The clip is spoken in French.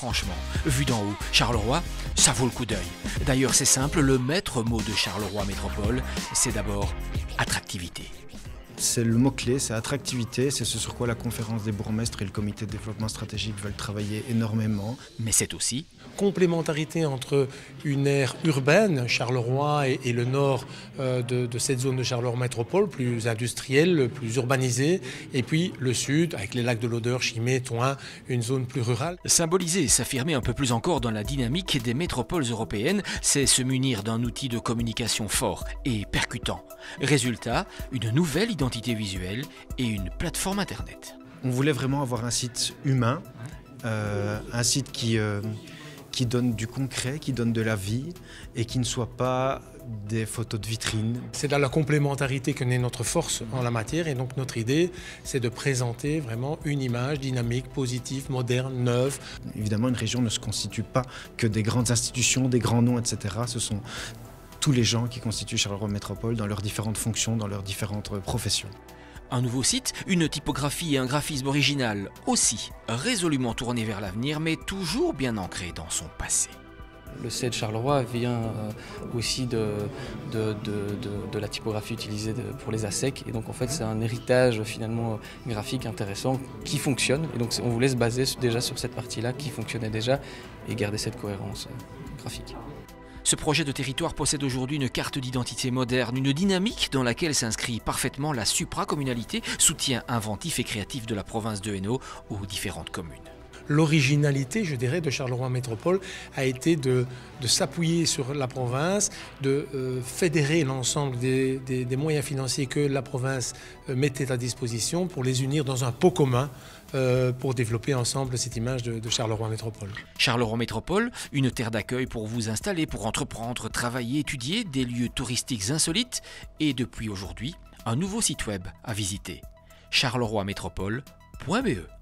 franchement, vu d'en haut, Charleroi, ça vaut le coup d'œil. D'ailleurs, c'est simple, le maître mot de Charleroi Métropole, c'est d'abord attractivité. C'est le mot-clé, c'est attractivité, c'est ce sur quoi la conférence des bourgmestres et le comité de développement stratégique veulent travailler énormément. Mais c'est aussi complémentarité entre une aire urbaine, Charleroi et le nord de cette zone de Charleroi Métropole, plus industrielle, plus urbanisée, et puis le sud, avec les lacs de l'Odeur, Chimay, Thoin, une zone plus rurale. Symboliser, s'affirmer un peu plus encore dans la dynamique des métropoles européennes, c'est se munir d'un outil de communication fort et percutant. Résultat, une nouvelle identité visuelle et une plateforme internet. On voulait vraiment avoir un site humain, un site qui donne du concret, qui donne de la vie et qui ne soit pas des photos de vitrine. C'est dans la complémentarité que naît notre force en la matière et donc notre idée, c'est de présenter vraiment une image dynamique, positive, moderne, neuve. Évidemment, une région ne se constitue pas que des grandes institutions, des grands noms, etc. Ce sont tous les gens qui constituent Charleroi Métropole dans leurs différentes fonctions, dans leurs différentes professions. Un nouveau site, une typographie et un graphisme original, aussi résolument tourné vers l'avenir, mais toujours bien ancré dans son passé. Le C de Charleroi vient aussi de la typographie utilisée pour les ASEC. Et donc en fait c'est un héritage finalement graphique intéressant qui fonctionne. Et donc on voulait se baser déjà sur cette partie-là qui fonctionnait déjà et garder cette cohérence graphique. Ce projet de territoire possède aujourd'hui une carte d'identité moderne, une dynamique dans laquelle s'inscrit parfaitement la supracommunalité, soutien inventif et créatif de la province de Hainaut aux différentes communes. L'originalité, je dirais, de Charleroi Métropole a été de s'appuyer sur la province, de fédérer l'ensemble des moyens financiers que la province mettait à disposition pour les unir dans un pot commun pour développer ensemble cette image de Charleroi Métropole. Charleroi Métropole, une terre d'accueil pour vous installer, pour entreprendre, travailler, étudier, des lieux touristiques insolites et depuis aujourd'hui, un nouveau site web à visiter, charleroi-métropole.be.